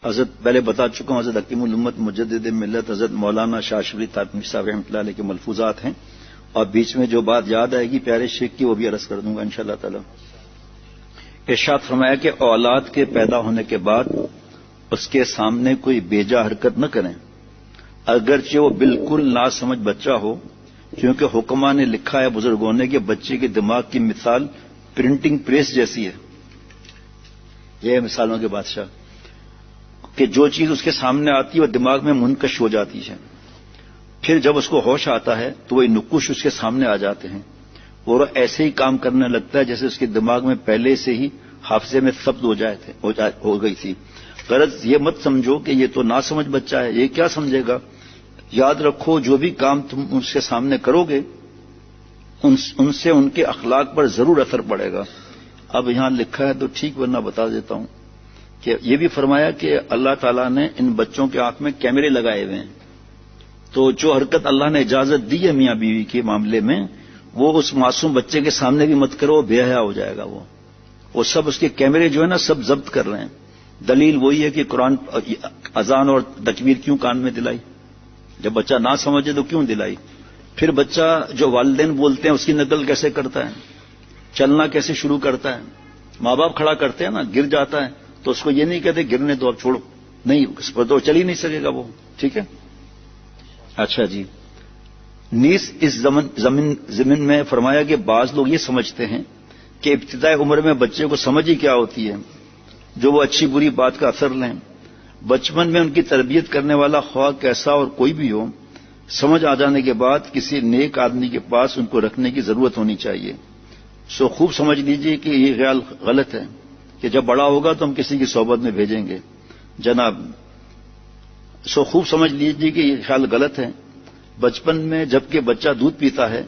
حضرت پہلے بتا چکا ہوں، حضرت حکیم الامت مجدد ملت حضرت مولانا شاہ شفیع طارمی صاحب رحمۃ اللہ علیہ کے ملفوظات ہیں، اور بیچ میں جو بات یاد آئے گی پیارے شیخ کی وہ بھی عرض کر دوں گا انشاءاللہ تعالی۔ ارشاد فرمایا کہ اولاد کے پیدا ہونے کے بعد اس کے سامنے کوئی بیجا حرکت نہ کریں، اگرچہ وہ بالکل ناسمجھ بچہ ہو، کیونکہ حکماء نے لکھا ہے بزرگوں نے کہ بچے کے دماغ کی مثال پرنٹنگ پریس جیسی ہے۔ یہ مثالوں کے بادشاہ کہ جو چیز اس کے سامنے آتی ہے وہ دماغ میں منکش ہو جاتی ہے، پھر جب اس کو ہوش آتا ہے تو وہ نقوش اس کے سامنے آ جاتے ہیں اور وہ ایسے ہی کام کرنے لگتا ہے جیسے اس کے دماغ میں پہلے سے ہی حافظے میں ثبت ہو گئی تھی۔ غرض یہ مت سمجھو کہ یہ تو ناسمجھ بچہ ہے، یہ کیا سمجھے گا۔ یاد رکھو جو بھی کام تم اس کے سامنے کرو گے ان سے ان کے اخلاق پر ضرور اثر پڑے گا۔ اب یہاں لکھا ہے تو ٹھیک، ورنہ بتا دیتا ہوں کہ یہ بھی فرمایا کہ اللہ تعالیٰ نے ان بچوں کے آنکھ میں کیمرے لگائے ہوئے ہیں، تو جو حرکت اللہ نے اجازت دی ہے میاں بیوی کے معاملے میں وہ اس معصوم بچے کے سامنے بھی مت کرو، بے حیا ہو جائے گا۔ وہ سب اس کے کیمرے جو ہے نا سب ضبط کر رہے ہیں۔ دلیل وہی ہے کہ قرآن اذان اور تکبیر کیوں کان میں دلائی، جب بچہ نہ سمجھے تو کیوں دلائی۔ پھر بچہ جو والدین بولتے ہیں اس کی نقل کیسے کرتا ہے، چلنا کیسے شروع کرتا ہے۔ ماں باپ کھڑا کرتے ہیں نا، گر جاتا ہے تو اس کو یہ نہیں کہتے گرنے دو اب چھوڑو، نہیں اس پر تو چل ہی نہیں سکے گا وہ، ٹھیک ہے۔ اچھا جی، نیز اس زمین میں فرمایا کہ بعض لوگ یہ سمجھتے ہیں کہ ابتدائی عمر میں بچے کو سمجھ ہی کیا ہوتی ہے جو وہ اچھی بری بات کا اثر لیں۔ بچپن میں ان کی تربیت کرنے والا خواہ کیسا اور کوئی بھی ہو، سمجھ آ جانے کے بعد کسی نیک آدمی کے پاس ان کو رکھنے کی ضرورت ہونی چاہیے۔ سو خوب سمجھ لیجئے کہ یہ خیال غلط ہے کہ جب بڑا ہوگا تو ہم کسی کی صحبت میں بھیجیں گے جناب۔ سو خوب سمجھ لیجئے کہ یہ خیال غلط ہے۔ بچپن میں جبکہ بچہ دودھ پیتا ہے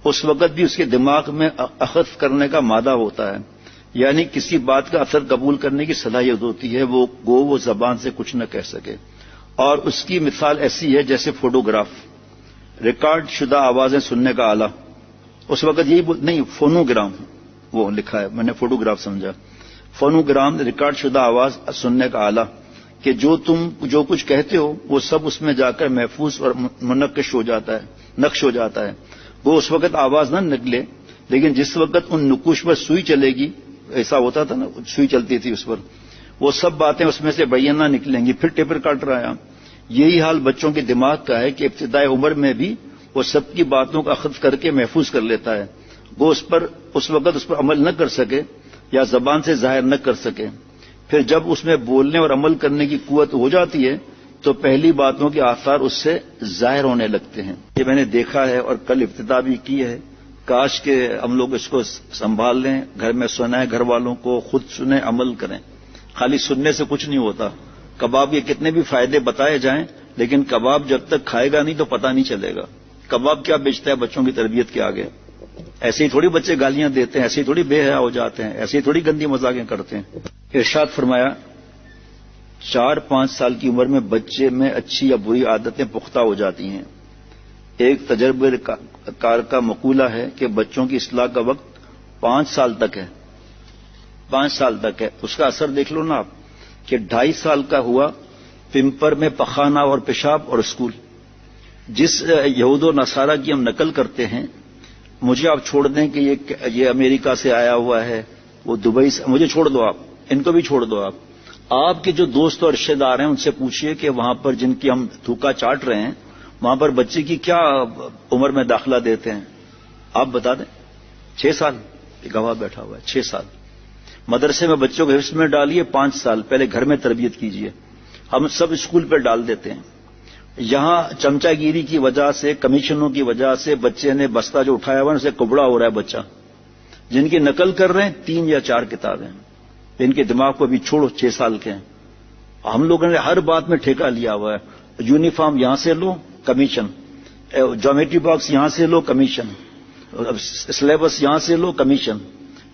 اس وقت بھی اس کے دماغ میں اخذ کرنے کا مادہ ہوتا ہے، یعنی کسی بات کا اثر قبول کرنے کی صلاحیت ہوتی ہے، وہ زبان سے کچھ نہ کہہ سکے۔ اور اس کی مثال ایسی ہے جیسے فوٹوگراف، ریکارڈ شدہ آوازیں سننے کا آلہ۔ اس وقت یہی نہیں، فونوگرام وہ لکھا ہے، میں نے فوٹوگراف سمجھا۔ فونوگرام ریکارڈ شدہ آواز سننے کا آلہ کہ جو تم جو کچھ کہتے ہو وہ سب اس میں جا کر محفوظ اور منقش ہو جاتا ہے، نقش ہو جاتا ہے۔ وہ اس وقت آواز نہ نکلے، لیکن جس وقت ان نقوش پر سوئی چلے گی، ایسا ہوتا تھا نا، سوئی چلتی تھی اس پر، وہ سب باتیں اس میں سے بینہ نکلیں گی۔ پھر ٹیپر کاٹ رہا ہے۔ یہی حال بچوں کے دماغ کا ہے کہ ابتدائی عمر میں بھی وہ سب کی باتوں کا اخذ کر کے محفوظ کر لیتا ہے، وہ اس وقت اس پر عمل نہ کر سکے یا زبان سے ظاہر نہ کر سکے۔ پھر جب اس میں بولنے اور عمل کرنے کی قوت ہو جاتی ہے تو پہلی باتوں کے آثار اس سے ظاہر ہونے لگتے ہیں۔ یہ میں نے دیکھا ہے اور کل ابتدا بھی کی ہے، کاش کہ ہم لوگ اس کو سنبھال لیں، گھر میں سنائیں، گھر والوں کو، خود سنیں، عمل کریں۔ خالی سننے سے کچھ نہیں ہوتا۔ کباب کے کتنے بھی فائدے بتائے جائیں لیکن کباب جب تک کھائے گا نہیں تو پتہ نہیں چلے گا کباب کیا بیچتا ہے بچوں کی تربیت کے آگے۔ ایسے ہی تھوڑی بچے گالیاں دیتے ہیں، ایسے ہی تھوڑی بے حیا ہو جاتے ہیں، ایسے ہی تھوڑی گندی مذاقیں کرتے ہیں۔ ارشاد فرمایا 4-5 سال کی عمر میں بچے میں اچھی یا بری عادتیں پختہ ہو جاتی ہیں۔ ایک تجربہ کار کا مقولہ ہے کہ بچوں کی اصلاح کا وقت 5 سال تک ہے، 5 سال تک ہے۔ اس کا اثر دیکھ لو نا آپ کہ 2.5 سال کا ہوا پمپر میں پخانہ اور پیشاب اور اسکول۔ جس یہود و نصارہ کی ہم نقل کرتے ہیں، مجھے آپ چھوڑ دیں کہ یہ امریکہ سے آیا ہوا ہے، وہ دبئی سے، مجھے چھوڑ دو، آپ ان کو بھی چھوڑ دو۔ آپ کے جو دوست اور رشتے دار ہیں ان سے پوچھئے کہ وہاں پر جن کی ہم تھوکا چاٹ رہے ہیں وہاں پر بچے کی کیا عمر میں داخلہ دیتے ہیں، آپ بتا دیں۔ 6 سال، گواہ بیٹھا ہوا ہے، 6 سال۔ مدرسے میں بچوں کو حفظ میں ڈالیے 5 سال، پہلے گھر میں تربیت کیجیے۔ ہم سب اسکول پہ ڈال دیتے ہیں۔ یہاں چمچہ گیری کی وجہ سے، کمیشنوں کی وجہ سے بچے نے بستہ جو اٹھایا ہوا اسے کبڑا ہو رہا ہے بچہ۔ جن کی نقل کر رہے ہیں 3 یا 4 کتابیں، ان کے دماغ کو ابھی چھوڑو، 6 سال کے ہیں۔ ہم لوگوں نے ہر بات میں ٹھیکہ لیا ہوا ہے، یونیفارم یہاں سے لو کمیشن، جیومیٹری باکس یہاں سے لو کمیشن، سلیبس یہاں سے لو کمیشن،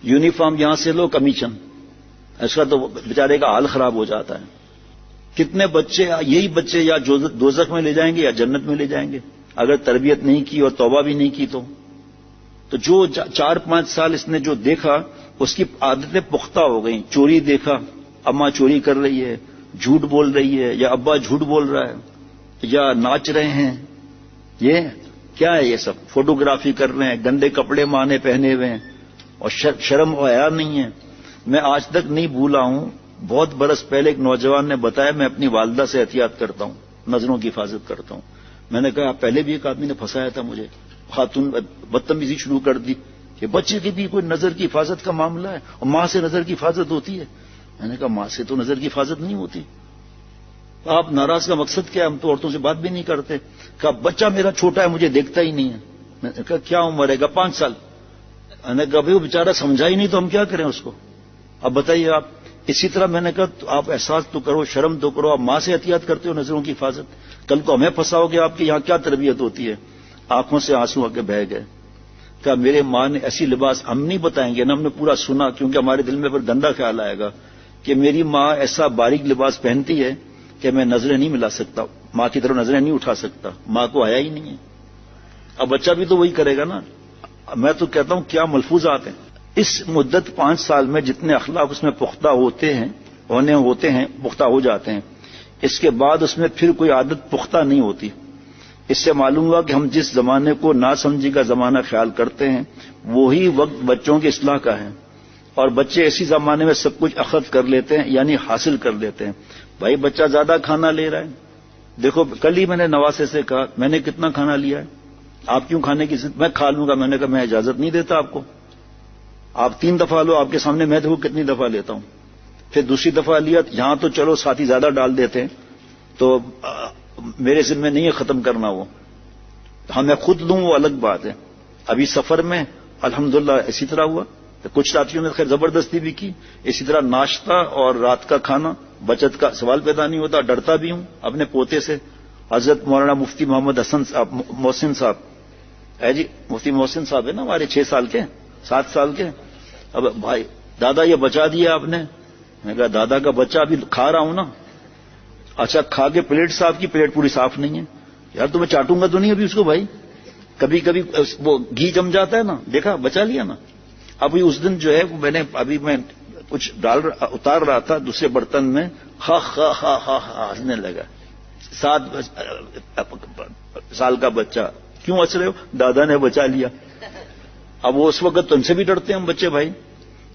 یونیفارم یہاں سے لو کمیشن۔ اس کا تو بیچارے کا حال خراب ہو جاتا ہے۔ کتنے بچے، یہی بچے یا دوزخ میں لے جائیں گے یا جنت میں لے جائیں گے اگر تربیت نہیں کی اور توبہ بھی نہیں کی تو جو 4-5 سال اس نے جو دیکھا اس کی عادتیں پختہ ہو گئیں۔ چوری دیکھا، اماں چوری کر رہی ہے، جھوٹ بول رہی ہے یا ابا جھوٹ بول رہا ہے یا ناچ رہے ہیں، یہ کیا ہے؟ یہ سب فوٹوگرافی کر رہے ہیں، گندے کپڑے مانے پہنے ہوئے ہیں، اور شرم و حیا نہیں ہے۔ میں آج تک نہیں بھولا ہوں، بہت برس پہلے ایک نوجوان نے بتایا میں اپنی والدہ سے احتیاط کرتا ہوں، نظروں کی حفاظت کرتا ہوں۔ میں نے کہا پہلے بھی ایک آدمی نے پھنسایا تھا مجھے، خاتون بدتمیزی شروع کر دی کہ بچے کی بھی کوئی نظر کی حفاظت کا معاملہ ہے اور ماں سے نظر کی حفاظت ہوتی ہے۔ میں نے کہا ماں سے تو نظر کی حفاظت نہیں ہوتی۔ آپ ناراض کا مقصد کیا؟ ہم تو عورتوں سے بات بھی نہیں کرتے۔ کہا بچہ میرا چھوٹا ہے، مجھے دیکھتا ہی نہیں ہے۔ میں نے کہا کیا عمر ہے؟ گا 5 سال۔ میں نے کہا بھائی وہ بیچارہ سمجھا ہی نہیں تو ہم کیا کریں اس کو؟ اب بتائیے آپ۔ اسی طرح میں نے کہا آپ احساس تو کرو، شرم تو کرو، آپ ماں سے احتیاط کرتے ہو نظروں کی حفاظت، کل کو ہمیں پھنساؤ گے۔ آپ کے یہاں کیا تربیت ہوتی ہے؟ آنکھوں سے آنسو آ کے بہہ گئے۔ کہا میرے ماں نے ایسی لباس، ہم نہیں بتائیں گے نا، ہم نے پورا سنا کیونکہ ہمارے دل میں پھر گندا خیال آئے گا کہ میری ماں ایسا باریک لباس پہنتی ہے کہ میں نظریں نہیں ملا سکتا، ماں کی طرف نظریں نہیں اٹھا سکتا، ماں کو حیا ہی نہیں ہے۔ اب بچہ بھی تو وہی کرے گا نا۔ میں تو کہتا ہوں کیا ملفوظات ہیں۔ اس مدت 5 سال میں جتنے اخلاق اس میں پختہ ہوتے ہیں پختہ ہو جاتے ہیں، اس کے بعد اس میں پھر کوئی عادت پختہ نہیں ہوتی۔ اس سے معلوم ہوا کہ ہم جس زمانے کو ناسمجھی کا زمانہ خیال کرتے ہیں وہی وقت بچوں کی اصلاح کا ہے، اور بچے اسی زمانے میں سب کچھ اخذ کر لیتے ہیں، یعنی حاصل کر لیتے ہیں۔ بھائی بچہ زیادہ کھانا لے رہا ہے، دیکھو کل ہی میں نے نواسے سے کہا میں نے کتنا کھانا لیا ہے، آپ کیوں کھانے کی ضد؟ میں کھا لوں گا۔ میں نے کہا میں اجازت نہیں دیتا آپ کو، آپ 3 دفعہ لو، آپ کے سامنے میں دیکھو کتنی دفعہ لیتا ہوں۔ پھر دوسری دفعہ لیا، یہاں تو چلو ساتھی زیادہ ڈال دیتے ہیں تو میرے ذمہ نہیں ہے ختم کرنا، وہ ہاں میں خود لوں وہ الگ بات ہے۔ ابھی سفر میں الحمدللہ اسی طرح ہوا، تو کچھ ساتھیوں نے خیر زبردستی بھی کی۔ اسی طرح ناشتہ اور رات کا کھانا بچت کا سوال پیدا نہیں ہوتا، ڈرتا بھی ہوں اپنے پوتے سے۔ حضرت مولانا مفتی محمد حسن صاحب محسن صاحب ہے جی، مفتی محسن صاحب ہے نا ہمارے 6 سال کے 7 سال کے۔ اب بھائی دادا یہ بچا دیا آپ نے؟ میں کہا دادا کا بچہ ابھی کھا رہا ہوں نا۔ اچھا کھا کے پلیٹ صاف کی، پلیٹ پوری صاف نہیں ہے یار، تو میں چاٹوں گا تو نہیں ابھی اس کو بھائی، کبھی کبھی وہ گھی جم جاتا ہے نا، دیکھا بچا لیا نا۔ ابھی اس دن جو ہے میں نے میں کچھ اتار رہا تھا دوسرے برتن میں، خا خا خا خا ہنسنے لگا۔ 7 سال کا بچہ، کیوں ہنس رہے ہو؟ دادا نے بچا لیا۔ اب وہ اس وقت تو ان سے بھی ڈرتے ہیں ہم بچے بھائی۔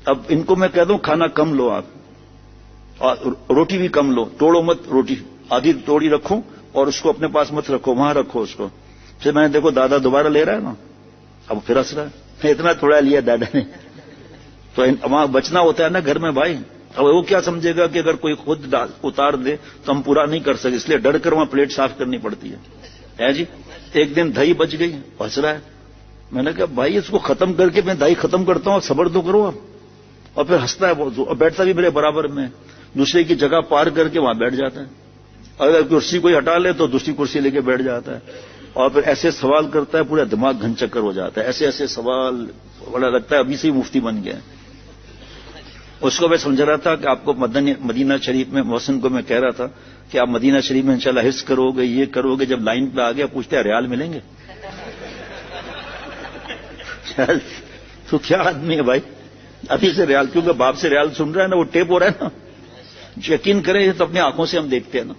اب ان کو میں کہہ دوں کھانا کم لو آپ، اور روٹی بھی کم لو، توڑو مت روٹی، آدھی توڑی رکھو اور اس کو اپنے پاس مت رکھو، وہاں رکھو اس کو۔ پھر میں نے دیکھو دادا دوبارہ لے رہا ہے نا، اب پھر ہنس رہا ہے، اتنا تھوڑا لیا دادا نے۔ تو وہاں بچنا ہوتا ہے نا گھر میں بھائی۔ اب وہ کیا سمجھے گا کہ اگر کوئی خود اتار دے تو ہم پورا نہیں کر سکے، اس لیے ڈر کر وہاں پلیٹ صاف کرنی پڑتی ہے جی۔ ایک دن دہی بچ گئی، ہنس رہا ہے۔ میں نے کہا بھائی اس کو ختم کر کے میں دہی ختم کرتا ہوں، صبر تو کرو آپ۔ اور پھر ہنستا ہے وہ، اور بیٹھتا بھی میرے برابر میں، دوسرے کی جگہ پار کر کے وہاں بیٹھ جاتا ہے۔ اگر کرسی کوئی ہٹا لے تو دوسری کرسی لے کے بیٹھ جاتا ہے، اور پھر ایسے سوال کرتا ہے پورا دماغ گھن چکر ہو جاتا ہے، ایسے سوال، بڑا لگتا ہے ابھی سے ہی مفتی بن گیا ہے۔ اس کو میں سمجھ رہا تھا کہ آپ کو مدینہ شریف میں محسن کو میں کہہ رہا تھا کہ آپ مدینہ شریف میں انشاءاللہ حفظ کرو گے، یہ کرو گے، جب لائن پہ آ گیا پوچھتے ہیں ریال ملیں گے؟ تو کیا آدمی ہے بھائی، ابھی سے ریال، کیونکہ باپ سے ریال سن رہا ہے نا، وہ ٹیپ ہو رہا ہے نا۔ یقین کریں تو اپنی آنکھوں سے ہم دیکھتے ہیں نا۔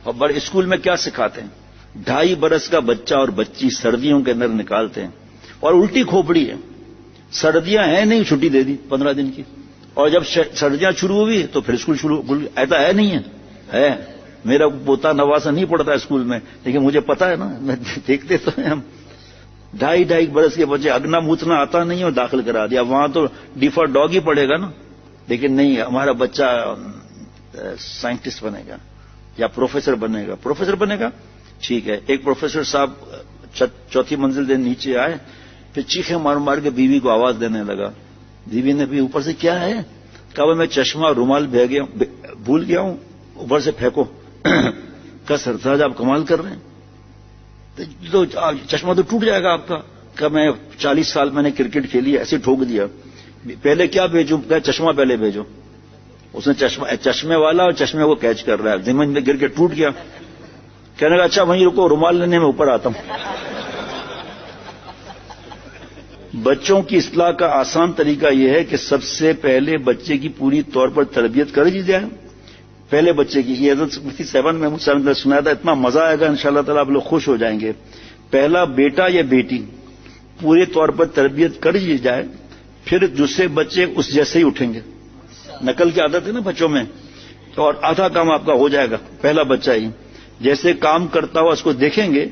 اور بڑے اسکول میں کیا سکھاتے ہیں، 2.5 برس کا بچہ اور بچی سردیوں کے اندر نکالتے ہیں، اور الٹی کھوپڑی ہے، سردیاں ہیں نہیں، چھٹی دے دی 15 دن کی، اور جب سردیاں شروع ہوئی تو پھر اسکول شروع، ایسا ہے نہیں ہے؟ میرا پوتا نواسا نہیں پڑھتا اسکول میں، لیکن مجھے پتا ہے نا، میں دیکھتے تو ہیں ہم۔ 2.5 برس کے بچے اگنا موتنا آتا نہیں اور داخل کرا دیا، وہاں تو ڈیفالٹ ڈاگ ہی پڑے گا نا۔ لیکن نہیں، ہمارا بچہ سائنٹسٹ بنے گا یا پروفیسر بنے گا، ٹھیک ہے۔ ایک پروفیسر صاحب 4تھی منزل سے نیچے آئے، پھر چیخیں مار مار کے بیوی کو آواز دینے لگا۔ بیوی نے بھی اوپر سے کیا ہے؟ کہا میں چشمہ اور رومال بھول گیا ہوں، اوپر سے پھینکو۔ کہا سرتاج آپ کمال کر رہے ہیں، تو چشمہ تو ٹوٹ جائے گا آپ کا۔ کہ میں 40 سال میں نے کرکٹ کھیلی، ایسے ٹھوک دیا، پہلے کیا بھیجوں؟ کہ چشمہ پہلے بھیجو۔ اس نے چشمے والا اور چشمے کو کیچ کر رہا ہے، زمین میں گر کے ٹوٹ گیا۔ کہنے لگا اچھا وہیں رکو، رومال لینے میں اوپر آتا ہوں۔ بچوں کی اصلاح کا آسان طریقہ یہ ہے کہ سب سے پہلے بچے کی پوری طور پر تربیت کر دی جائے، پہلے بچے کی یہ حضرت مفتی صاحبان محمود صاحب نے سنایا تھا، اتنا مزہ آئے گا انشاءاللہ تعالی آپ لوگ خوش ہو جائیں گے. پہلا بیٹا یا بیٹی پورے طور پر تربیت کر لی جائے، پھر دوسرے بچے اس جیسے ہی اٹھیں گے. نقل کی عادت ہے نا بچوں میں، اور آدھا کام آپ کا ہو جائے گا پہلا بچہ ہی. جیسے کام کرتا ہوا اس کو دیکھیں گے،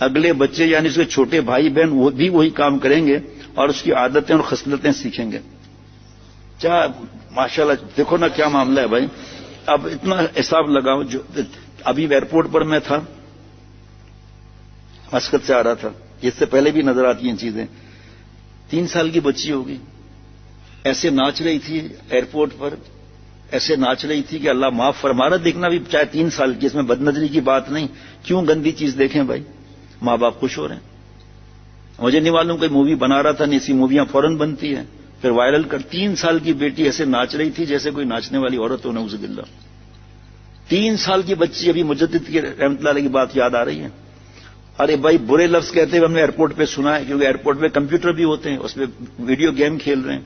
اگلے بچے یعنی اس کے چھوٹے بھائی بہن وہ بھی وہی کام کریں گے اور اس کی عادتیں اور خصلتیں سیکھیں گے. کیا ماشاءاللہ دیکھو نا کیا معاملہ ہے بھائی. اب اتنا حساب لگاؤ، جو ابھی ایئرپورٹ پر میں تھا، مسقط سے آ رہا تھا، اس سے پہلے بھی نظر آتی ہیں چیزیں. 3 سال کی بچی ہوگی، ایسے ناچ رہی تھی ایئرپورٹ پر، ایسے ناچ رہی تھی کہ اللہ معاف فرمارا. دیکھنا بھی چاہے 3 سال کی، اس میں بد نظری کی بات نہیں. کیوں گندی چیز دیکھیں بھائی؟ ماں باپ خوش ہو رہے ہیں. مجھے نہیں معلوم کوئی مووی بنا رہا تھا، نہیں ایسی موویاں فوراً بنتی ہیں پھر وائرل کر. 3 سال کی بیٹی ایسے ناچ رہی تھی جیسے کوئی ناچنے والی عورت ہو، نعوذ باللہ. 3 سال کی بچی. ابھی مجدد کی رحمۃ اللہ علیہ کی بات یاد آ رہی ہے. ارے بھائی برے لفظ کہتے ہوئے ہم نے ایئرپورٹ پہ سنا ہے، کیونکہ ایئرپورٹ پہ کمپیوٹر بھی ہوتے ہیں، اس پہ ویڈیو گیم کھیل رہے ہیں.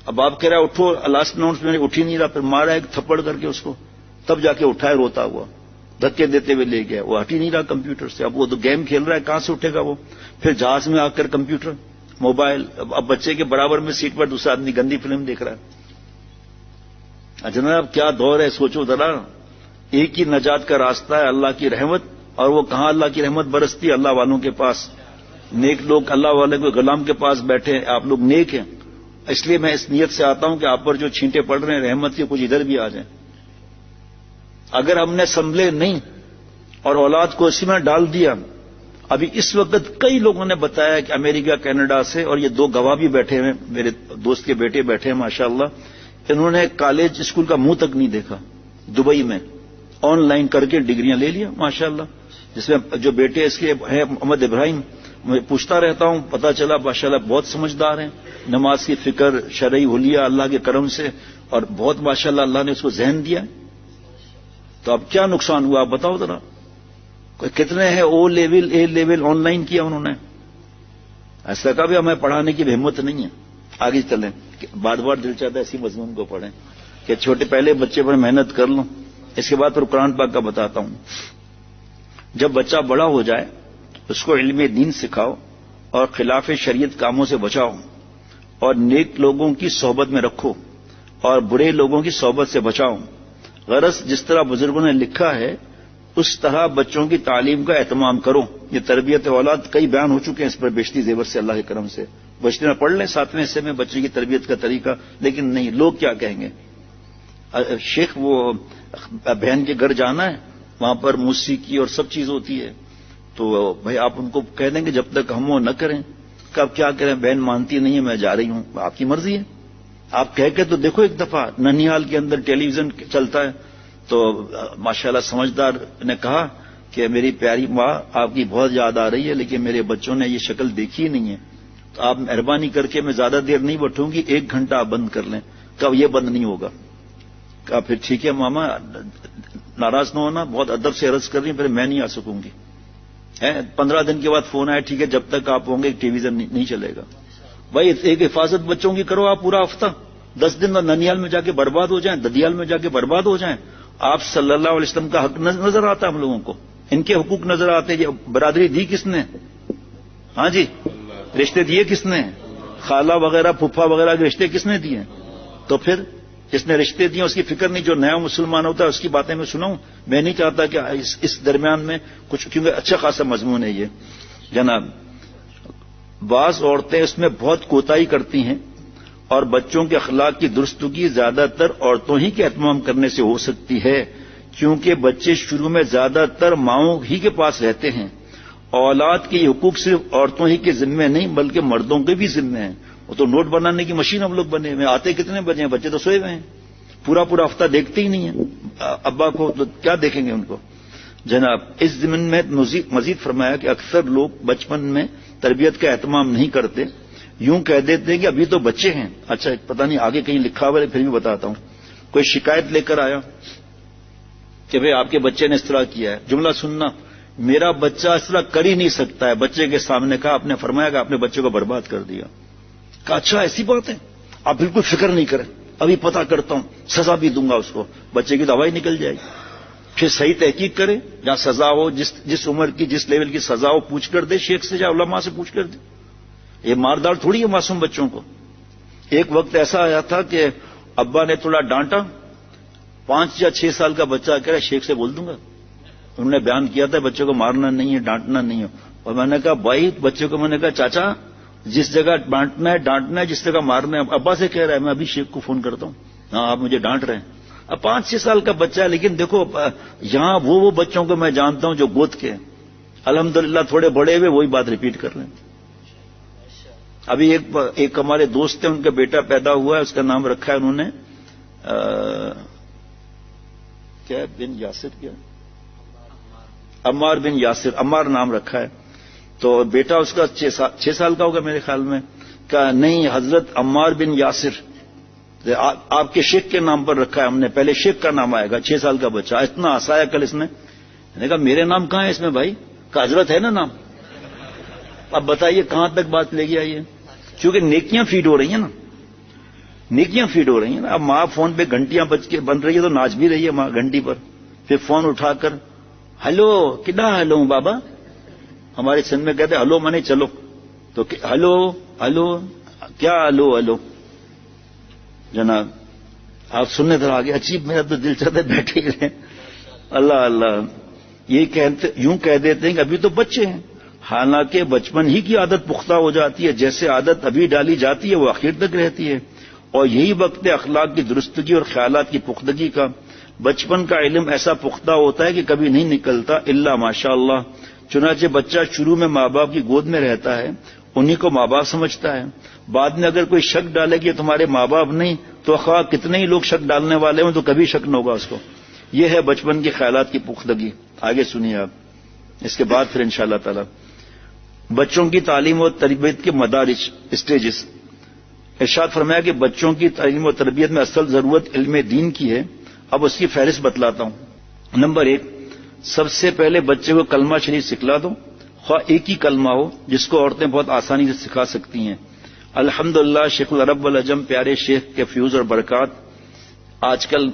اب آپ کہہ رہے اٹھو، لاسٹ ناؤنس میں اٹھ ہی نہیں رہا، پھر مارا ایک تھپڑ کر کے اس کو، تب جا کے اٹھائے روتا ہوا، دھکے دیتے ہوئے لے گیا. وہ ہٹ ہی نہیں رہا کمپیوٹر سے. اب وہ تو گیم کھیل رہا ہے، کہاں سے اٹھے گا وہ؟ پھر جہاز میں آ کر کمپیوٹر، موبائل. اب بچے کے برابر میں سیٹ پر دوسرا آدمی گندی فلم دیکھ رہا ہے. جناب کیا دور ہے، سوچو ذرا. ایک ہی نجات کا راستہ ہے، اللہ کی رحمت. اور وہ کہاں اللہ کی رحمت برستی؟ اللہ والوں کے پاس. نیک لوگ اللہ والے کو غلام کے پاس بیٹھے. آپ لوگ نیک ہیں، اس لیے میں اس نیت سے آتا ہوں کہ آپ پر جو چھینٹے پڑ رہے ہیں رحمت کے، کچھ ادھر بھی آ جائیں. اگر ہم نے سنبھلے نہیں اور اولاد کو اسی میں ڈال دیا. ابھی اس وقت کئی لوگوں نے بتایا کہ امریکہ کینیڈا سے، اور یہ 2 گواہ بھی بیٹھے ہیں، میرے دوست کے بیٹے بیٹھے ہیں ماشاءاللہ، انہوں نے کالج اسکول کا منہ تک نہیں دیکھا. دبئی میں آن لائن کر کے ڈگریاں لے لیا ماشاءاللہ. جس میں جو بیٹے اس کے ہیں محمد ابراہیم، میں پوچھتا رہتا ہوں، پتا چلا ماشاءاللہ بہت سمجھدار ہیں. نماز کی فکر، شرعی حلیہ اللہ کے کرم سے، اور بہت ماشاءاللہ اللہ نے اس کو ذہن دیا. تو اب کیا نقصان ہوا آپ بتاؤ ذرا. کتنے ہیں O level a level on line کیا انہوں نے. ایسا کا بھی ہمیں پڑھانے کی ہمت نہیں ہے. آگے چلیں، بار بار دل چاہتا ہے اسی مضمون کو پڑھیں کہ چھوٹے پہلے بچے پر محنت کر لوں، اس کے بعد پھر قرآن پاک کا بتاتا ہوں. جب بچہ بڑا ہو جائے اس کو علم دین سکھاؤ اور خلاف شریعت کاموں سے بچاؤ، اور نیک لوگوں کی صحبت میں رکھو اور برے لوگوں کی صحبت سے بچاؤ. غرض جس طرح بزرگوں نے لکھا ہے اس طرح بچوں کی تعلیم کا اہتمام کرو. یہ تربیت اولاد کئی بیان ہو چکے ہیں اس پر بیشتی زیور سے اللہ کے کرم سے. بچتے میں پڑھ لیں 7ویں حصے میں بچے کی تربیت کا طریقہ. لیکن نہیں، لوگ کیا کہیں گے؟ شیخ وہ بہن کے گھر جانا ہے، وہاں پر موسیقی اور سب چیز ہوتی ہے، تو بھائی آپ ان کو کہہ دیں گے جب تک ہم وہ نہ کریں. کب کیا کریں؟ بہن مانتی نہیں ہے، میں جا رہی ہوں. آپ کی مرضی ہے. آپ کہہ کے تو دیکھو. ایک دفعہ ننیال کے اندر ٹیلی ویژن چلتا ہے، تو ماشاءاللہ سمجھدار نے کہا کہ میری پیاری ماں آپ کی بہت یاد آ رہی ہے، لیکن میرے بچوں نے یہ شکل دیکھی ہی نہیں ہے، تو آپ مہربانی کر کے، میں زیادہ دیر نہیں بیٹھوں گی، 1 گھنٹہ آپ بند کر لیں. کب یہ بند نہیں ہوگا. کہا پھر ٹھیک ہے ماما، ناراض نہ ہونا، بہت ادب سے عرض کر رہی ہیں، پھر میں نہیں آ سکوں گی. 15 دن کے بعد فون آیا، ٹھیک ہے جب تک آپ ہوں گے ٹی وی نہیں چلے گا. بھائی ایک حفاظت بچوں کی کرو آپ پورا ہفتہ. 10 دن ننیال میں جا کے برباد ہو جائیں، ددیال میں جا کے برباد ہو جائیں. آپ صلی اللہ علیہ وسلم کا حق نظر آتا ہے ہم لوگوں کو، ان کے حقوق نظر آتے. یہ برادری دی کس نے؟ ہاں جی، رشتے دیے کس نے؟ خالہ وغیرہ پھپھا وغیرہ کے رشتے کس نے دیے؟ تو پھر جس نے رشتے دیے اس کی فکر نہیں. جو نیا مسلمان ہوتا ہے اس کی باتیں میں سناؤں. میں نہیں چاہتا کہ اس درمیان میں کچھ، کیونکہ اچھا خاصا مضمون ہے یہ جناب. بعض عورتیں اس میں بہت کوتاہی کرتی ہیں، اور بچوں کے اخلاق کی درستگی زیادہ تر عورتوں ہی کے اہتمام کرنے سے ہو سکتی ہے، کیونکہ بچے شروع میں زیادہ تر ماؤں ہی کے پاس رہتے ہیں. اولاد کے یہ حقوق صرف عورتوں ہی کے ذمے نہیں بلکہ مردوں کے بھی ذمے ہیں. وہ تو نوٹ بنانے کی مشین ہم لوگ بنے ہوئے. آتے کتنے بجے ہیں؟ بچے تو سوئے ہوئے ہیں، پورا ہفتہ دیکھتے ہی نہیں ہیں ابا کو، تو کیا دیکھیں گے ان کو جناب. اس ضمن میں مزید فرمایا کہ اکثر لوگ بچپن میں تربیت کا اہتمام نہیں کرتے، یوں کہہ دیتے ہیں کہ ابھی تو بچے ہیں. اچھا پتہ نہیں آگے کہیں لکھا ہوا ہے، پھر بھی بتاتا ہوں. کوئی شکایت لے کر آیا کہ بھئی آپ کے بچے نے اس طرح کیا ہے. جملہ سننا، میرا بچہ اس طرح کر ہی نہیں سکتا ہے. بچے کے سامنے کہا، آپ نے فرمایا کہ آپ نے بچے کو برباد کر دیا. کہا اچھا ایسی بات ہے، آپ بالکل فکر نہیں کریں، ابھی پتہ کرتا ہوں, سزا بھی دوں گا اس کو. بچے کی تو ہوا ہی نکل جائے گی. پھر صحیح تحقیق کرے, جہاں سزا ہو, جس عمر کی جس لیول کی سزا ہو پوچھ کر دے, شیخ سے یا علماء سے پوچھ کر دے. یہ ماردار تھوڑی ہے معصوم بچوں کو. ایک وقت ایسا آیا تھا کہ ابا نے تھوڑا ڈانٹا, 5 یا 6 سال کا بچہ کہہ رہا شیخ سے بول دوں گا. انہوں نے بیان کیا تھا بچوں کو مارنا نہیں ہے, ڈانٹنا نہیں ہے. اور میں نے کہا بھائی بچے کو, میں نے کہا چاچا جس جگہ ڈانٹنا ہے جس جگہ مارنا ہے. ابا سے کہہ رہا ہے, میں ابھی شیخ کو فون کرتا ہوں, ہاں آپ مجھے ڈانٹ رہے ہیں. اب 5-6 سال کا بچہ ہے, لیکن دیکھو یہاں وہ بچوں کو میں جانتا ہوں جو گود کے الحمدللہ تھوڑے بڑے ہوئے وہی بات ریپیٹ کر رہے ہیں. ابھی ایک ہمارے دوست ہیں, ان کا بیٹا پیدا ہوا ہے, اس کا نام رکھا ہے انہوں نے کیا بن یاسر, کیا عمار بن یاسر, عمار نام رکھا ہے. تو بیٹا اس کا 6 سال کا ہوگا میرے خیال میں. کہا نہیں حضرت عمار بن یاسر آپ کے شیخ کے نام پر رکھا ہے ہم نے, پہلے شیخ کا نام آئے گا. 6 سال کا بچہ اتنا ہنسایا کل اس نے. میں نے کہا میرے نام کہاں ہے اس میں بھائی, کہ حضرت ہے نا نام. اب بتائیے کہاں تک بات لے گیا یہ. کیونکہ نیکیاں فیڈ ہو رہی ہیں نا, نیکیاں فیڈ ہو رہی ہیں نا. اب ماں فون پہ گھنٹیاں بن رہی ہے تو ناچ بھی رہی ہے ماں گھنٹی پر. پھر فون اٹھا کر ہلو کدھا ہلو بابا, ہمارے سندھ میں کہتے ہلو منے چلو, تو ہلو ہلو کیا ہلو ہلو جناب. آپ سننے تو آگے عجیب, میرا تو دل چاہتا ہے بیٹھے ہی رہے. اللہ اللہ یوں کہہ دیتے ہیں کہ ابھی تو بچے ہیں, حالانکہ بچپن ہی کی عادت پختہ ہو جاتی ہے. جیسے عادت ابھی ڈالی جاتی ہے وہ آخر تک رہتی ہے, اور یہی وقت ہے اخلاق کی درستگی اور خیالات کی پختگی کا. بچپن کا علم ایسا پختہ ہوتا ہے کہ کبھی نہیں نکلتا الا ماشاء اللہ. چنانچہ بچہ شروع میں ماں باپ کی گود میں رہتا ہے, انہی کو ماں باپ سمجھتا ہے. بعد میں اگر کوئی شک ڈالے کہ تمہارے ماں باپ نہیں, تو خواہ کتنے ہی لوگ شک ڈالنے والے ہوں تو کبھی شک نہ ہوگا اس کو. یہ ہے بچپن کے خیالات کی پختگی. آگے سنیے آپ, اس کے بعد پھر انشاءاللہ تعالی بچوں کی تعلیم و تربیت کے مدارج اسٹیجز. ارشاد فرمایا کہ بچوں کی تعلیم و تربیت میں اصل ضرورت علم دین کی ہے. اب اس کی فہرست بتلاتا ہوں. نمبر 1, سب سے پہلے بچے کو کلمہ شریف سکھلا دو, خواہ ایک ہی کلمہ ہو جس کو عورتیں بہت آسانی سے سکھا سکتی ہیں. الحمدللہ شیخ العرب والعجم پیارے شیخ کے فیوز اور برکات آج کل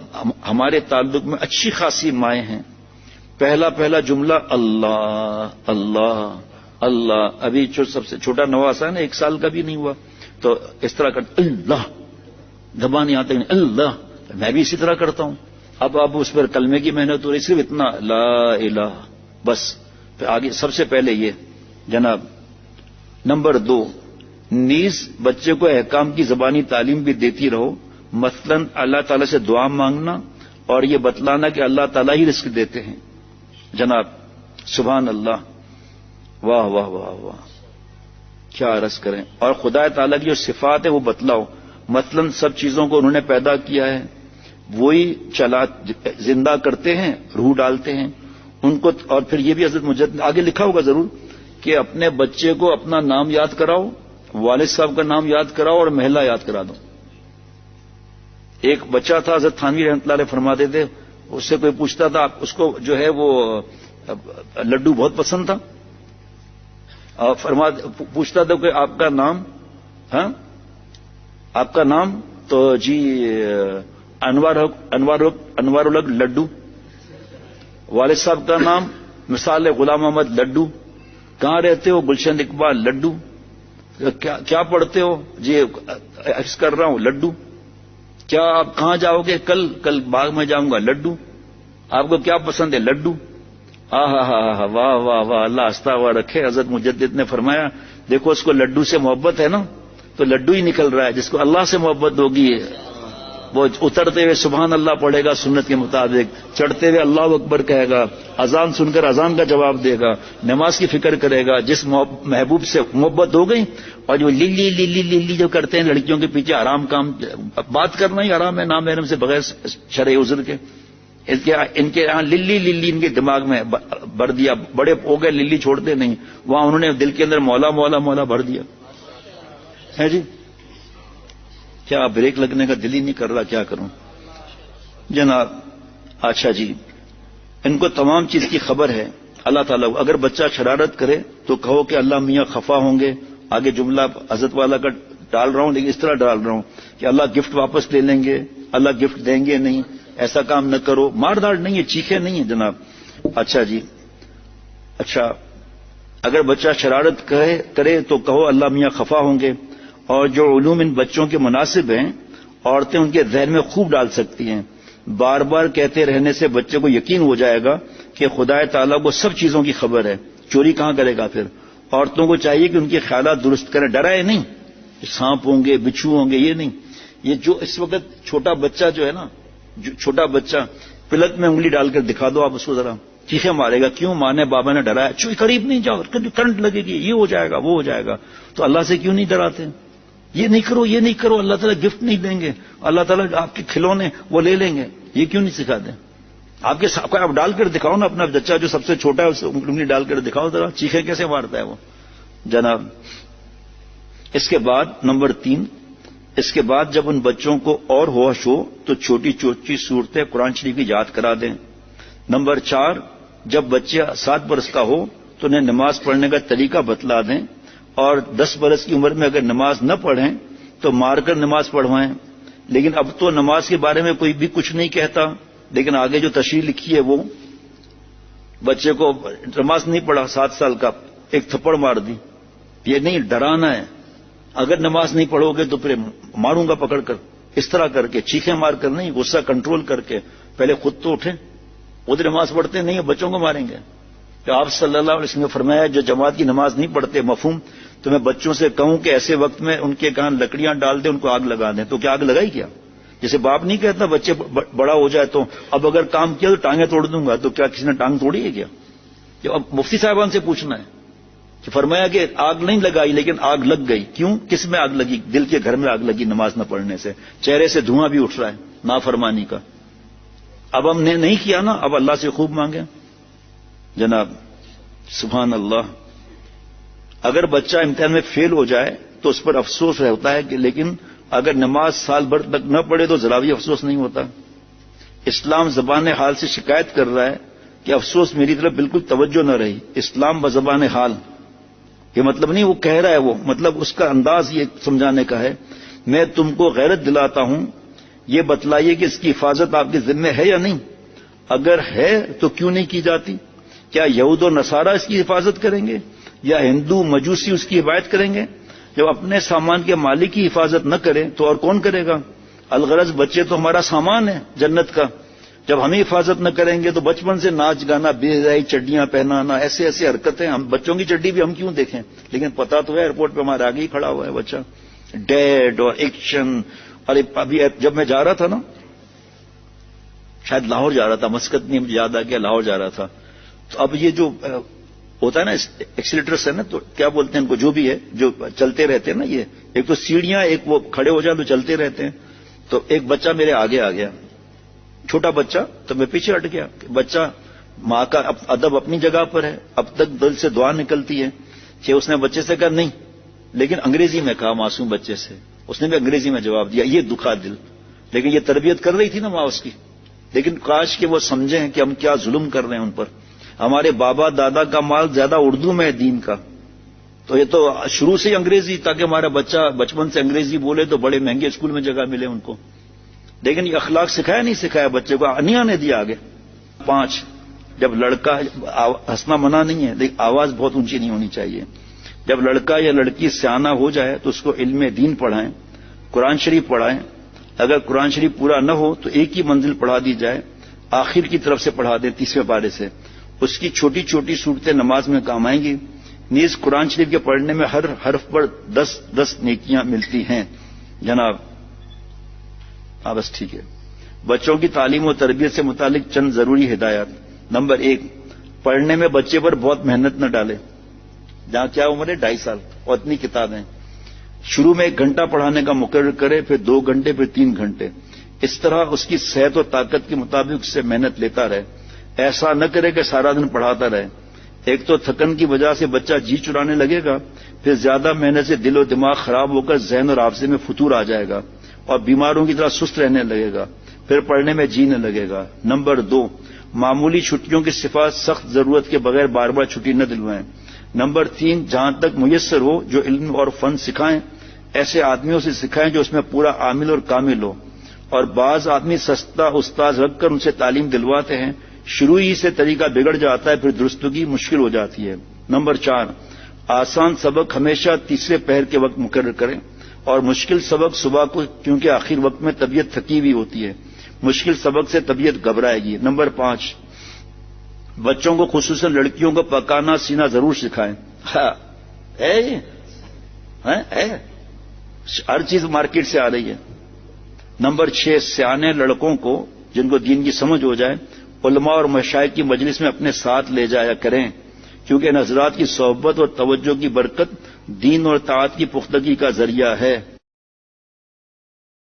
ہمارے تعلق میں اچھی خاصی مائیں ہیں. پہلا جملہ اللہ اللہ اللہ. ابھی جو سب سے چھوٹا نواسا ہے نا, 1 سال کا بھی نہیں ہوا, تو اس طرح کرتا اللہ, زبان نہیں آتا اللہ. میں بھی اسی طرح کرتا ہوں. اب اس پر کلمے کی محنت ہو رہی, صرف اتنا لا الہ بس. پھر آگے سب سے پہلے یہ جناب. نمبر 2, نیز بچے کو احکام کی زبانی تعلیم بھی دیتی رہو. مثلا اللہ تعالی سے دعا مانگنا اور یہ بتلانا کہ اللہ تعالی ہی رزق دیتے ہیں. جناب سبحان اللہ, واہ واہ واہ واہ, کیا عرض کریں. اور خدا تعالی کی جو صفات ہے وہ بتلاؤ. مثلا سب چیزوں کو انہوں نے پیدا کیا ہے, وہی زندہ کرتے ہیں, روح ڈالتے ہیں ان کو. اور پھر یہ بھی حضرت مجدد آگے لکھا ہوگا ضرور کہ اپنے بچے کو اپنا نام یاد کراؤ, والد صاحب کا نام یاد کراؤ اور محلہ یاد کرا دو. ایک بچہ تھا حضرت تھانوی رحمۃ اللہ علیہ فرماتے تھے, اس سے کوئی پوچھتا تھا اس کو جو ہے وہ لڈو بہت پسند تھا, پوچھتا تھا کہ آپ کا نام, ہاں آپ کا نام, تو جی انوار الگ لڈو. والد صاحب کا نام مثال غلام احمد لڈو. کہاں رہتے ہو؟ گلشن اقبال لڈو. کیا پڑھتے ہو؟ جی عرض کر رہا ہوں لڈو. کیا آپ کہاں جاؤ گے؟ کل باغ میں جاؤں گا لڈو. آپ کو کیا پسند ہے؟ لڈو. ہاں واہ واہ واہ, اللہ ہنستا ہوا رکھے. حضرت مجدد نے فرمایا دیکھو اس کو لڈو سے محبت ہے نا, تو لڈو ہی نکل رہا ہے. جس کو اللہ سے محبت ہوگی وہ اترتے ہوئے سبحان اللہ پڑھے گا سنت کے مطابق, چڑھتے ہوئے اللہ اکبر کہے گا, اذان سن کر اذان کا جواب دے گا, نماز کی فکر کرے گا. جس محبوب سے محبت ہو گئی. اور جو للی للی للی جو کرتے ہیں لڑکیوں کے پیچھے, حرام کام, بات کرنا ہی حرام ہے نام محرم سے بغیر شرع عذر کے. ان کے یہاں للی للی ان کے دماغ میں بھر دیا. بڑے ہو گئے للی چھوڑتے نہیں, وہاں انہوں نے دل کے اندر مولا مولا مولا بھر دیا ہے. جی کیا بریک لگنے کا دل ہی نہیں کر رہا, کیا کروں جناب. اچھا جی, ان کو تمام چیز کی خبر ہے اللہ تعالیٰ. اگر بچہ شرارت کرے تو کہو کہ اللہ میاں خفا ہوں گے. آگے جملہ حضرت والا کا ڈال رہا ہوں لیکن اس طرح ڈال رہا ہوں کہ اللہ گفٹ واپس لے لیں گے، اللہ گفٹ دیں گے نہیں، ایسا کام نہ کرو. مار داڑ نہیں ہے، چیخیں نہیں ہیں جناب. اچھا جی، اچھا اگر بچہ شرارت کرے تو کہو اللہ میاں خفا ہوں گے. اور جو علوم ان بچوں کے مناسب ہیں عورتیں ان کے ذہن میں خوب ڈال سکتی ہیں. بار بار کہتے رہنے سے بچے کو یقین ہو جائے گا کہ خدا تعالیٰ کو سب چیزوں کی خبر ہے، چوری کہاں کرے گا. پھر عورتوں کو چاہیے کہ ان کے خیالات درست کریں، ڈرائے نہیں. سانپ ہوں گے، بچھو ہوں گے، یہ نہیں. یہ جو اس وقت چھوٹا بچہ جو ہے نا، چھوٹا بچہ پلک میں انگلی ڈال کر دکھا دو آپ اس کو، ذرا چیخیں مارے گا. کیوں؟ ماں نے بابا نے ڈرایا، قریب نہیں جاؤ، کرنٹ لگے گی، یہ ہو جائے گا، وہ ہو جائے گا. تو اللہ سے کیوں نہیں ڈراتے؟ یہ نہیں کرو، یہ نہیں کرو، اللہ تعالیٰ گفٹ نہیں دیں گے، اللہ تعالیٰ آپ کے کھلونے وہ لے لیں گے. یہ کیوں نہیں سکھاتے؟ آپ کے ساتھ آپ ڈال کر دکھاؤ نا، اپنا بچہ جو سب سے چھوٹا ہے اسے انگلی ڈال کر دکھاؤ ذرا، چیخیں کیسے مارتا ہے وہ جناب. اس کے بعد نمبر 3، اس کے بعد جب ان بچوں کو اور ہوش ہو تو چھوٹی چھوٹی صورتیں قرآن شریف کی یاد کرا دیں. نمبر 4، جب بچہ 7 برس کا ہو تو انہیں نماز پڑھنے کا طریقہ بتلا دیں، اور 10 برس کی عمر میں اگر نماز نہ پڑھیں تو مار کر نماز پڑھوائیں. لیکن اب تو نماز کے بارے میں کوئی بھی کچھ نہیں کہتا، لیکن آگے جو تشریح لکھی ہے وہ بچے کو نماز نہیں پڑھا 7 سال کا، ایک تھپڑ مار دی. یہ نہیں، ڈرانا ہے. اگر نماز نہیں پڑھو گے تو پھر ماروں گا پکڑ کر، اس طرح کر کے، چیخیں مار کر نہیں، غصہ کنٹرول کر کے. پہلے خود تو اٹھیں، خود نماز پڑھتے نہیں، بچوں کو ماریں گے. کہ آپ صلی اللہ علیہ وسلم نے فرمایا جو جماعت کی نماز نہیں پڑھتے، مفہوم، تو میں بچوں سے کہوں کہ ایسے وقت میں ان کے کان لکڑیاں ڈال دیں، ان کو آگ لگا دیں. تو کیا آگ لگائی کیا؟ جیسے باپ نہیں کہتا بچے بڑا ہو جائے تو اب اگر کام کیا تو ٹانگیں توڑ دوں گا، تو کیا کسی نے ٹانگ توڑی ہے کیا؟ اب مفتی صاحبان سے پوچھنا ہے کہ فرمایا کہ آگ نہیں لگائی لیکن آگ لگ گئی. کیوں؟ کس میں آگ لگی؟ دل کے گھر میں آگ لگی نماز نہ پڑھنے سے، چہرے سے دھواں بھی اٹھ رہا ہے نافرمانی کا. اب ہم نے نہیں کیا نا، اب اللہ سے خوب مانگیں جناب. سبحان اللہ. اگر بچہ امتحان میں فیل ہو جائے تو اس پر افسوس ہوتا ہے کہ، لیکن اگر نماز سال بھر تک نہ پڑھے تو ذرا بھی افسوس نہیں ہوتا. اسلام زبان حال سے شکایت کر رہا ہے کہ افسوس میری طرف بالکل توجہ نہ رہی. اسلام بزبان حال، یہ مطلب نہیں وہ کہہ رہا ہے، وہ مطلب اس کا انداز یہ سمجھانے کا ہے. میں تم کو غیرت دلاتا ہوں، یہ بتلائیے کہ اس کی حفاظت آپ کے ذمہ ہے یا نہیں. اگر ہے تو کیوں نہیں کی جاتی؟ کیا یہود و نصارہ اس کی حفاظت کریں گے یا ہندو مجوسی اس کی حمایت کریں گے؟ جب اپنے سامان کے مالک کی حفاظت نہ کریں تو اور کون کرے گا؟ الغرض بچے تو ہمارا سامان ہے جنت کا. جب ہمیں حفاظت نہ کریں گے تو بچپن سے ناچ گانا، بے حیائی، چڈیاں پہنانا، ایسے ایسے حرکتیں، ہم بچوں کی چڈی بھی ہم کیوں دیکھیں؟ لیکن پتا تو ہے ایئرپورٹ پہ ہمارے آگے ہی کھڑا ہوا ہے بچہ، ڈیڈ اور ایکشن. اور ابھی جب میں جا رہا تھا نا، شاید لاہور جا رہا تھا، مسقط نہیں، مجھے یاد آ گیا لاہور جا رہا تھا. تو اب یہ جو ہوتا ہے نا ایکسیلیٹرس ہے نا، تو کیا بولتے ہیں ان کو، جو بھی ہے جو چلتے رہتے ہیں نا، یہ ایک تو سیڑھیاں، ایک وہ کھڑے ہو جائیں تو چلتے رہتے ہیں. تو ایک بچہ میرے آگے آ گیا، چھوٹا بچہ، تو میں پیچھے ہٹ گیا. بچہ، ماں کا ادب اپنی جگہ پر ہے، اب تک دل سے دعا نکلتی ہے کہ اس نے بچے سے کہا نہیں، لیکن انگریزی میں کہا معصوم بچے سے، اس نے بھی انگریزی میں جواب دیا. یہ دکھا دل، لیکن یہ تربیت کر رہی تھی نا ماں اس کی. لیکن کاش کہ وہ سمجھیں کہ ہم کیا ظلم کر رہے ہیں ان پر. ہمارے بابا دادا کا مال زیادہ اردو میں ہے دین کا، تو یہ تو شروع سے ہی انگریزی، تاکہ ہمارا بچہ بچپن سے انگریزی بولے تو بڑے مہنگے اسکول میں جگہ ملے ان کو. لیکن یہ اخلاق سکھایا نہیں سکھایا بچے کو، انیا نے دیا آگے. 5، جب لڑکا، ہنسنا منع نہیں ہے لیکن آواز بہت اونچی نہیں ہونی چاہیے. جب لڑکا یا لڑکی سیانہ ہو جائے تو اس کو علم دین پڑھائیں، قرآن شریف پڑھائیں. اگر قرآن شریف پورا نہ ہو تو ایک ہی منزل پڑھا دی جائے، آخر کی طرف سے پڑھا دیں، 30ویں پارے سے. اس کی چھوٹی چھوٹی صورتیں نماز میں کام آئیں گی. نیز قرآن شریف کے پڑھنے میں ہر حرف پر 10 نیکیاں ملتی ہیں جناب. ہاں بس ٹھیک ہے. بچوں کی تعلیم و تربیت سے متعلق چند ضروری ہدایات. نمبر 1، پڑھنے میں بچے پر بہت محنت نہ ڈالے. جہاں کیا عمر ہے 2.5 سال اور اتنی کتابیں. شروع میں 1 گھنٹہ پڑھانے کا مقرر کرے، پھر 2 گھنٹے، پھر 3 گھنٹے. اس طرح اس کی صحت اور طاقت کے مطابق اس سے محنت لیتا رہے. ایسا نہ کرے کہ سارا دن پڑھاتا رہے. ایک تو تھکن کی وجہ سے بچہ جی چرانے لگے گا، پھر زیادہ محنت سے دل و دماغ خراب ہو کر ذہن اور حافظے میں فتور آ جائے گا اور بیماروں کی طرح سست رہنے لگے گا، پھر پڑھنے میں جی نہ لگے گا. نمبر 2، معمولی چھٹیوں کی صفات، سخت ضرورت کے بغیر بار بار چھٹی نہ دلوائیں. نمبر 3، جہاں تک میسر ہو جو علم اور فن سکھائیں. ایسے آدمیوں سے سکھائیں جو اس میں پورا عامل اور کامل ہو، اور بعض آدمی سستا استاذ رکھ کر ان سے تعلیم دلواتے ہیں، شروع ہی سے طریقہ بگڑ جاتا ہے، پھر درستگی مشکل ہو جاتی ہے۔ نمبر 4، آسان سبق ہمیشہ تیسرے پہر کے وقت مقرر کریں اور مشکل سبق صبح کو، کیونکہ آخر وقت میں طبیعت تھکی ہوئی ہوتی ہے، مشکل سبق سے طبیعت گھبرائے گی۔ نمبر 5، بچوں کو خصوصاً لڑکیوں کو پکانا سینا ضرور سکھائیں۔ ہر چیز مارکیٹ سے آ رہی ہے۔ نمبر 6، سیانے لڑکوں کو جن کو دین کی سمجھ ہو جائے، علماء اور مشائخ کی مجلس میں اپنے ساتھ لے جایا کریں، کیونکہ ان حضرات کی صحبت اور توجہ کی برکت دین اور طاعت کی پختگی کا ذریعہ ہے۔